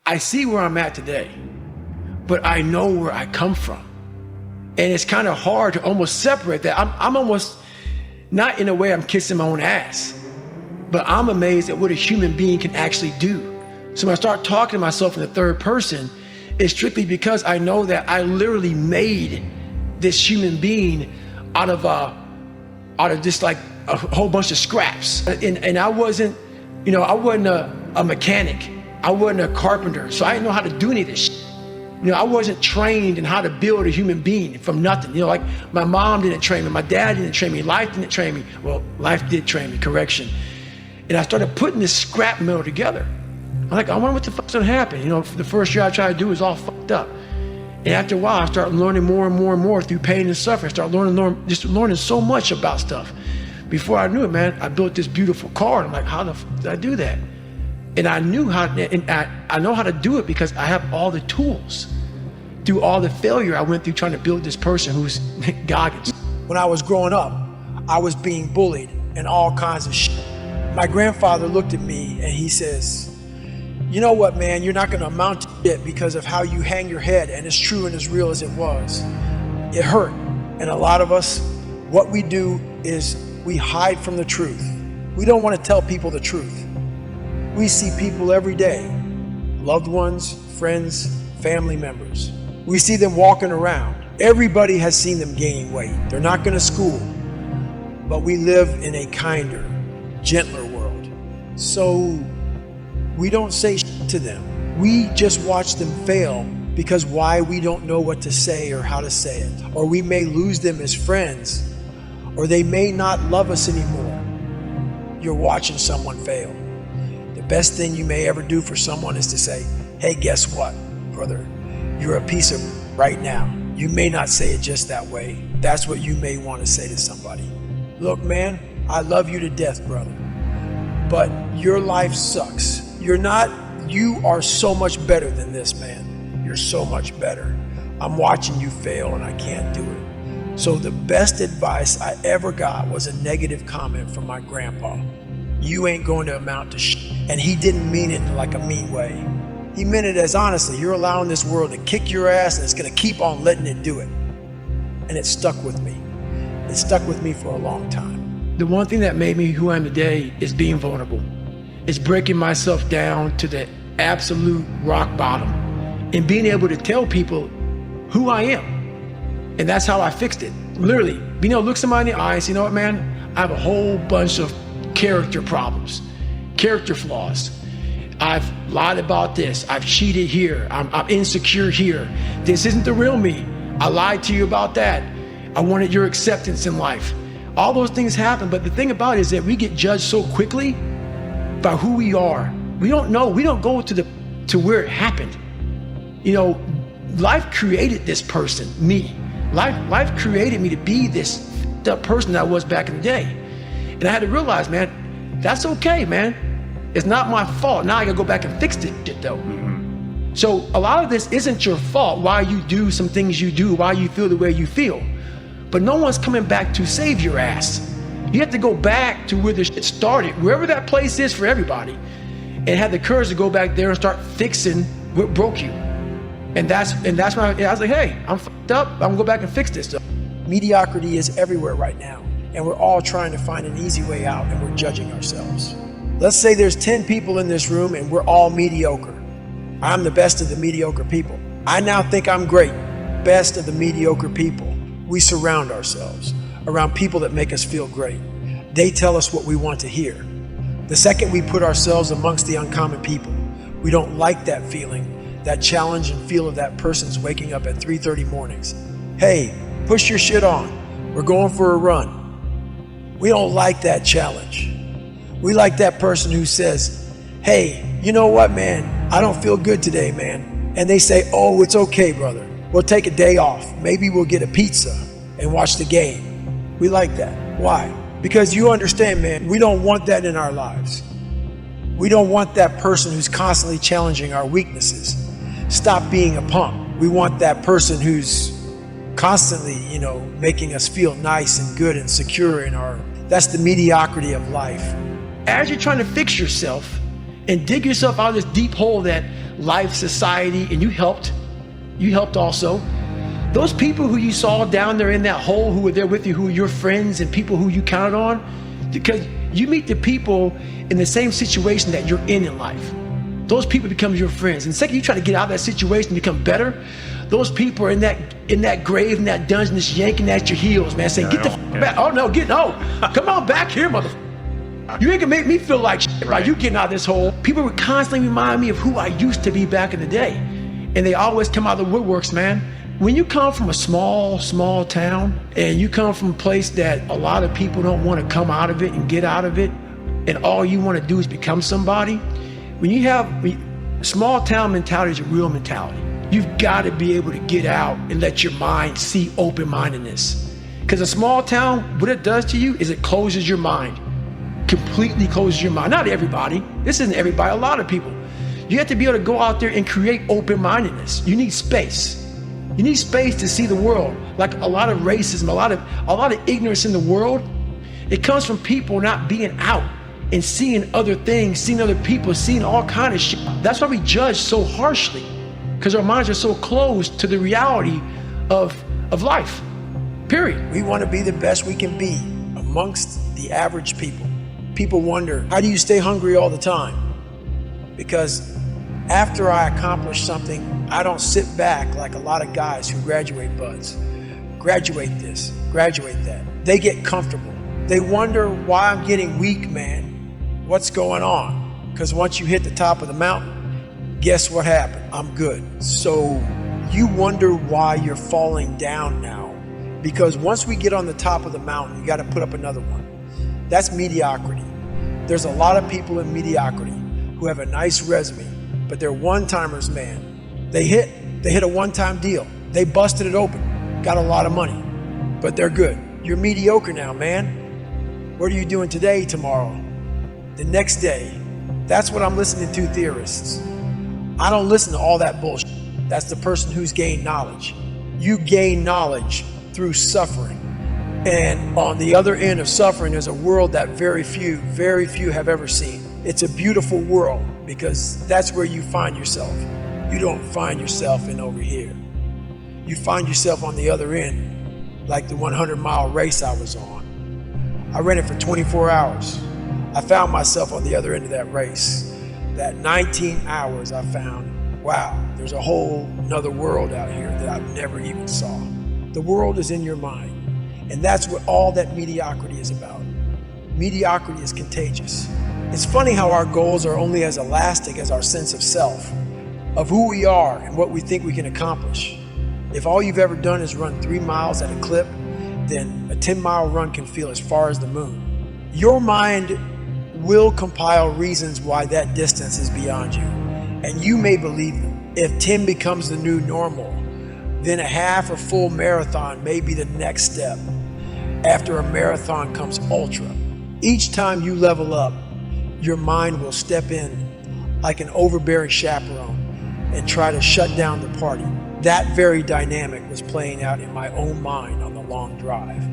I see where I'm at today, but I know where I come from. And it's kind of hard to almost separate that. I'm almost, not in a way I'm kissing my own ass, but I'm amazed at what a human being can actually do. So when I start talking to myself in the third person, it's strictly because I know that I literally made this human being out of just like a whole bunch of scraps. And I wasn't, I wasn't a mechanic. I wasn't a carpenter. So I didn't know how to do any of this shit. I wasn't trained in how to build a human being from nothing. Like my mom didn't train me, my dad didn't train me, life didn't train me. Well, life did train me, correction. And I started putting this scrap metal together. I'm like, I wonder what the fuck's gonna happen. The first year I tried to do it was all fucked up. And after a while, I started learning more and more and more through pain and suffering. I started learning so much about stuff. Before I knew it, man, I built this beautiful car. And I'm like, how the fuck did I do that? And I knew how, and I know how to do it because I have all the tools. Through all the failure I went through trying to build this person who's Goggins. When I was growing up, I was being bullied and all kinds of shit. My grandfather looked at me and he says, you know what, man, you're not gonna amount to shit because of how you hang your head, and it's true and as real as it was. It hurt. And a lot of us, what we do is we hide from the truth. We don't want to tell people the truth. We see people every day, loved ones, friends, family members. We see them walking around. Everybody has seen them gain weight. They're not going to school, but we live in a kinder, gentler world. So we don't say shit to them. We just watch them fail because why? We don't know what to say or how to say it. Or we may lose them as friends, or they may not love us anymore. You're watching someone fail. The best thing you may ever do for someone is to say, hey, guess what, brother? You're a piece of right now. You may not say it just that way. That's what you may want to say to somebody. Look, man, I love you to death, brother, but your life sucks. You are so much better than this, man. You're so much better. I'm watching you fail and I can't do it. So the best advice I ever got was a negative comment from my grandpa. You ain't going to amount to shit. And he didn't mean it in like a mean way. He meant it as honestly. You're allowing this world to kick your ass and it's gonna keep on letting it do it. And it stuck with me. It stuck with me for a long time. The one thing that made me who I am today is being vulnerable. It's breaking myself down to the absolute rock bottom and being able to tell people who I am. And that's how I fixed it. Literally, being able to look somebody in the eye and say, you know what, man, I have a whole bunch of character problems, character flaws. I've lied about this. I've cheated here. I'm insecure here. This isn't the real me. I lied to you about that. I wanted your acceptance in life. All those things happen, but the thing about it is that we get judged so quickly by who we are. We don't know. We don't go to where it happened. Life created this person, me. Life created me to be this f***ed up person that I was back in the day. And I had to realize, man, that's okay, man. It's not my fault. Now I gotta go back and fix this shit though. Mm-hmm. So a lot of this isn't your fault, why you do some things you do, why you feel the way you feel. But no one's coming back to save your ass. You have to go back to where the shit started, wherever that place is for everybody, and have the courage to go back there and start fixing what broke you. And that's when I was like, hey, I'm fucked up. I'm gonna go back and fix this stuff. Mediocrity is everywhere right now, and we're all trying to find an easy way out, and we're judging ourselves. Let's say there's 10 people in this room and we're all mediocre. I'm the best of the mediocre people. I now think I'm great. Best of the mediocre people. We surround ourselves around people that make us feel great. They tell us what we want to hear. The second we put ourselves amongst the uncommon people, we don't like that feeling, that challenge and feel of that person's waking up at 3:30 mornings. Hey, push your shit on. We're going for a run. We don't like that challenge. We like that person who says, hey, you know what, man? I don't feel good today, man. And they say, oh, it's okay, brother. We'll take a day off. Maybe we'll get a pizza and watch the game. We like that. Why? Because you understand, man, we don't want that in our lives. We don't want that person who's constantly challenging our weaknesses. Stop being a punk. We want that person who's constantly, making us feel nice and good and secure in that's the mediocrity of life. As you're trying to fix yourself and dig yourself out of this deep hole that life, society, and you helped also. Those people who you saw down there in that hole, who were there with you, who were your friends and people who you counted on, because you meet the people in the same situation that you're in life. Those people become your friends. And the second you try to get out of that situation and become better, those people are in that grave, in that dungeon, just yanking at your heels, man, saying, get the back. Oh no, come on back here, motherfucker. You ain't gonna make me feel like shit by you getting out of this hole. People would constantly remind me of who I used to be back in the day. And they always come out of the woodworks, man. When you come from a small town, and you come from a place that a lot of people don't want to come out of it and get out of it, and all you want to do is become somebody, small town mentality is a real mentality. You've got to be able to get out and let your mind see open-mindedness. Because a small town, what it does to you is it closes your mind. Completely closes your mind. Not everybody. This isn't everybody. A lot of people. You have to be able to go out there and create open-mindedness. You need space. You need space to see the world. Like a lot of racism, a lot of ignorance in the world, it comes from people not being out and seeing other things, seeing other people, seeing all kind of shit. That's why we judge so harshly, because our minds are so closed to the reality of life, period. We want to be the best we can be amongst the average people. People wonder, how do you stay hungry all the time? Because after I accomplish something, I don't sit back like a lot of guys who graduate buds. Graduate this, graduate that. They get comfortable. They wonder why I'm getting weak, man. What's going on? Because once you hit the top of the mountain, guess what happened? I'm good. So you wonder why you're falling down now. Because once we get on the top of the mountain, you got to put up another one. That's mediocrity. There's a lot of people in mediocrity who have a nice resume, but they're one-timers, man. They hit a one-time deal. They busted it open, got a lot of money, but they're good. You're mediocre now, man. What are you doing today, tomorrow, the next day? That's what I'm listening to, theorists. I don't listen to all that bullshit. That's the person who's gained knowledge. You gain knowledge through suffering. And on the other end of suffering, there's a world that very few have ever seen. It's a beautiful world, because that's where you find yourself. You don't find yourself in over here. You find yourself on the other end, like the 100-mile race I was on. I ran it for 24 hours. I found myself on the other end of that race. That 19 hours I found, wow, there's a whole another world out here that I've never even saw. The world is in your mind. And that's what all that mediocrity is about. Mediocrity is contagious. It's funny how our goals are only as elastic as our sense of self, of who we are and what we think we can accomplish. If all you've ever done is run 3 miles at a clip, then a 10-mile run can feel as far as the moon. Your mind will compile reasons why that distance is beyond you, and you may believe them. If 10 becomes the new normal, then a half or full marathon may be the next step. After a marathon comes ultra. Each time you level up, your mind will step in like an overbearing chaperone and try to shut down the party. That very dynamic was playing out in my own mind on the long drive.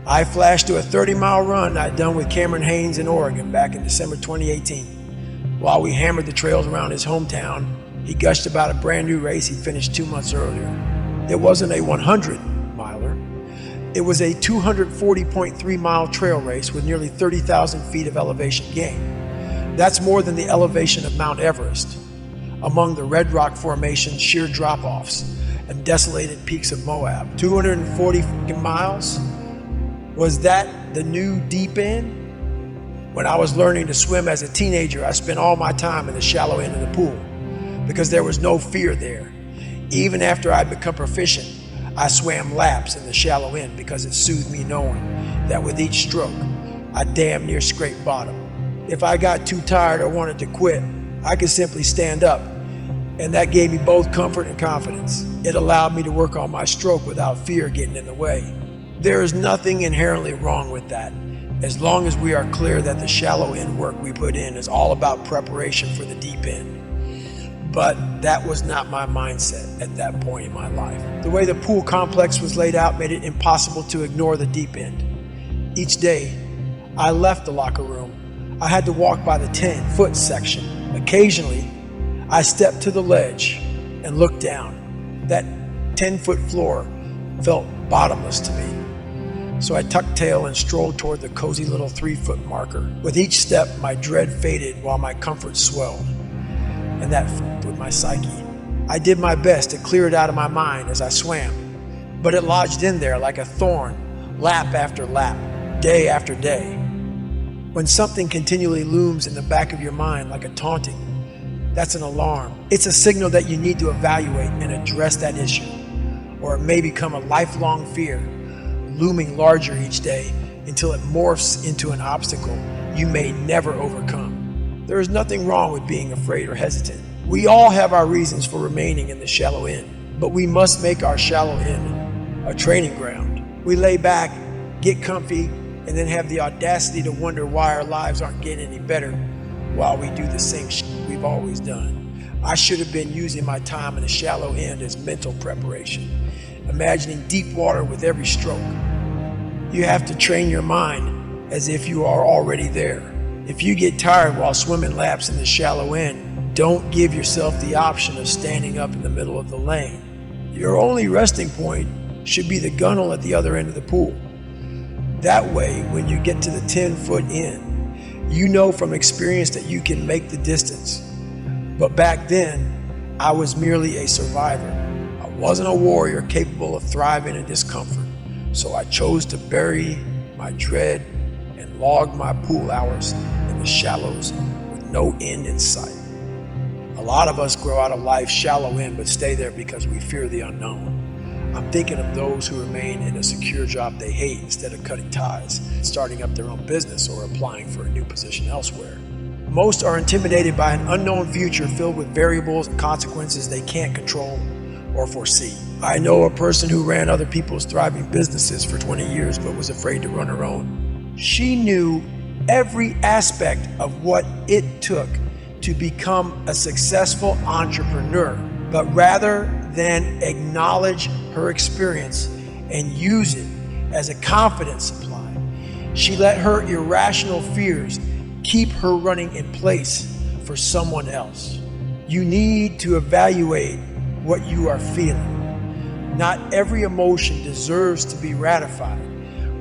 I flashed to a 30-mile run I'd done with Cameron Haynes in Oregon back in December 2018. While we hammered the trails around his hometown, he gushed about a brand new race he finished 2 months earlier. It wasn't a 100-miler. It was a 240.3-mile trail race with nearly 30,000 feet of elevation gain. That's more than the elevation of Mount Everest. Among the Red Rock Formation's sheer drop-offs and desolated peaks of Moab. 240 miles? Was that the new deep end? When I was learning to swim as a teenager, I spent all my time in the shallow end of the pool because there was no fear there. Even after I'd become proficient, I swam laps in the shallow end because it soothed me knowing that with each stroke, I damn near scraped bottom. If I got too tired or wanted to quit, I could simply stand up, and that gave me both comfort and confidence. It allowed me to work on my stroke without fear getting in the way. There is nothing inherently wrong with that, as long as we are clear that the shallow end work we put in is all about preparation for the deep end. But that was not my mindset at that point in my life. The way the pool complex was laid out made it impossible to ignore the deep end. Each day, I left the locker room. I had to walk by the 10-foot section. Occasionally, I stepped to the ledge and looked down. That 10-foot floor felt bottomless to me. So I tucked tail and strolled toward the cozy little 3-foot marker. With each step, my dread faded while my comfort swelled. And that f***ed with my psyche. I did my best to clear it out of my mind as I swam, but it lodged in there like a thorn, lap after lap, day after day. When something continually looms in the back of your mind like a taunting, that's an alarm. It's a signal that you need to evaluate and address that issue, or it may become a lifelong fear, looming larger each day until it morphs into an obstacle you may never overcome. There is nothing wrong with being afraid or hesitant. We all have our reasons for remaining in the shallow end, but we must make our shallow end a training ground. We lay back, get comfy, and then have the audacity to wonder why our lives aren't getting any better while we do the same shit we've always done. I should have been using my time in the shallow end as mental preparation, imagining deep water with every stroke. You have to train your mind as if you are already there. If you get tired while swimming laps in the shallow end, don't give yourself the option of standing up in the middle of the lane. Your only resting point should be the gunnel at the other end of the pool. That way, when you get to the 10-foot end, you know from experience that you can make the distance. But back then, I was merely a survivor. I wasn't a warrior capable of thriving in discomfort. So I chose to bury my dread and log my pool hours in the shallows with no end in sight. A lot of us grow out of life shallow end but stay there because we fear the unknown. I'm thinking of those who remain in a secure job they hate instead of cutting ties, starting up their own business, or applying for a new position elsewhere. Most are intimidated by an unknown future filled with variables and consequences they can't control or foresee. I know a person who ran other people's thriving businesses for 20 years but was afraid to run her own. She knew every aspect of what it took to become a successful entrepreneur, but rather than acknowledge her experience and use it as a confidence supply, she let her irrational fears keep her running in place for someone else. You need to evaluate what you are feeling. Not every emotion deserves to be ratified.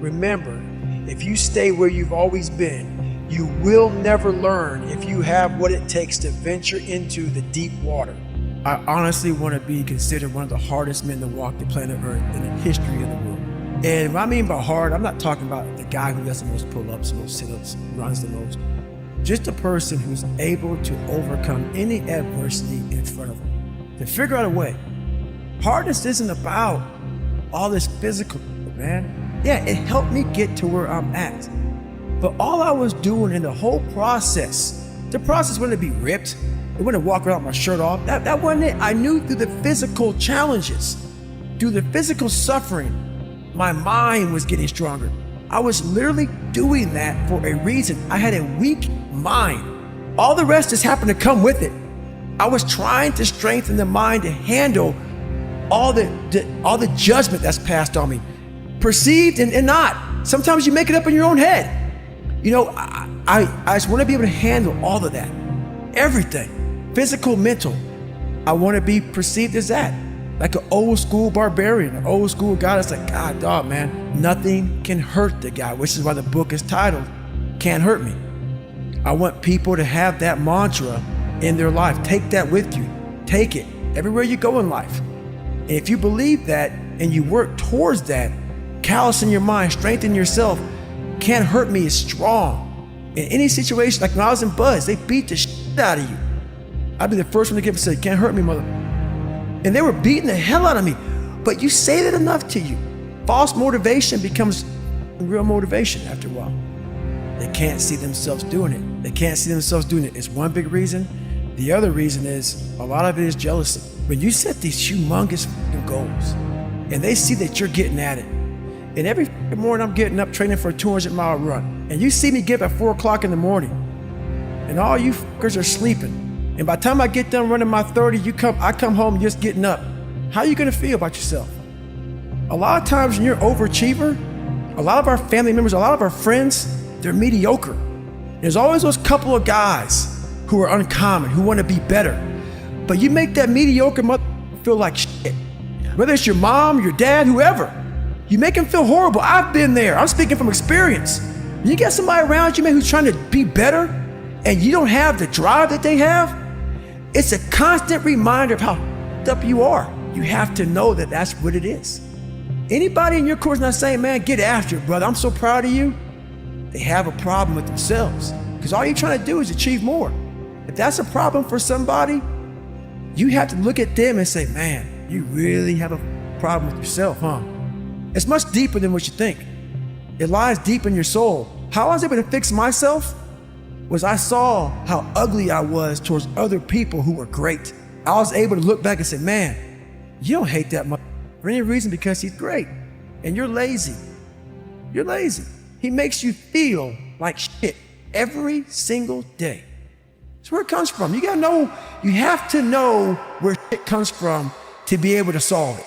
Remember, if you stay where you've always been, you will never learn if you have what it takes to venture into the deep water. I honestly want to be considered one of the hardest men to walk the planet Earth in the history of the world. And what I mean by hard, I'm not talking about the guy who does the most pull-ups, the most sit-ups, runs the most. Just a person who's able to overcome any adversity in front of him, to figure out a way. Hardness isn't about all this physical, man. Yeah, it helped me get to where I'm at. But all I was doing in the whole process, the process wasn't to be ripped. It wasn't to walk around with my shirt off. That wasn't it. I knew through the physical challenges, through the physical suffering, my mind was getting stronger. I was literally doing that for a reason. I had a weak mind. All the rest just happened to come with it. I was trying to strengthen the mind to handle all the judgment that's passed on me, perceived and not. Sometimes you make it up in your own head. You know, I just want to be able to handle all of that, everything, physical, mental. I want to be perceived as that, like an old school barbarian, an old school guy that's like, God, dog, man, nothing can hurt the guy, which is why the book is titled, Can't Hurt Me. I want people to have that mantra in their life. Take that with you. Take it everywhere you go in life. And if you believe that and you work towards that, callous in your mind, strengthen yourself, Can't Hurt Me is strong. In any situation, like when I was in Buzz, they beat the shit out of you. I'd be the first one to give and say, Can't hurt me, mother. And they were beating the hell out of me. But you say that enough to you. False motivation becomes real motivation after a while. They can't see themselves doing it. They can't see themselves doing it. It's one big reason. The other reason is, a lot of it is jealousy. When you set these humongous goals and they see that you're getting at it, and every morning I'm getting up training for a 200-mile run, and you see me get up at 4 o'clock in the morning, and all you fuckers are sleeping. And by the time I get done running my 30, I come home just getting up. How are you gonna feel about yourself? A lot of times when you're an overachiever, a lot of our family members, a lot of our friends, they're mediocre. There's always those couple of guys who are uncommon, who wanna be better. But you make that mediocre mother feel like shit. Whether it's your mom, your dad, whoever. You make them feel horrible. I've been there. I'm speaking from experience. You get somebody around you, man, who's trying to be better, and you don't have the drive that they have, it's a constant reminder of how up you are. You have to know that that's what it is. Anybody in your course not saying, man, get after it, brother, I'm so proud of you, they have a problem with themselves. Because all you're trying to do is achieve more. If that's a problem for somebody, you have to look at them and say, man, you really have a problem with yourself, huh? It's much deeper than what you think. It lies deep in your soul. How I was able to fix myself was I saw how ugly I was towards other people who were great. I was able to look back and say, man, you don't hate that much for any reason because he's great. And you're lazy. You're lazy. He makes you feel like shit every single day. That's where it comes from. You have to know where shit comes from to be able to solve it.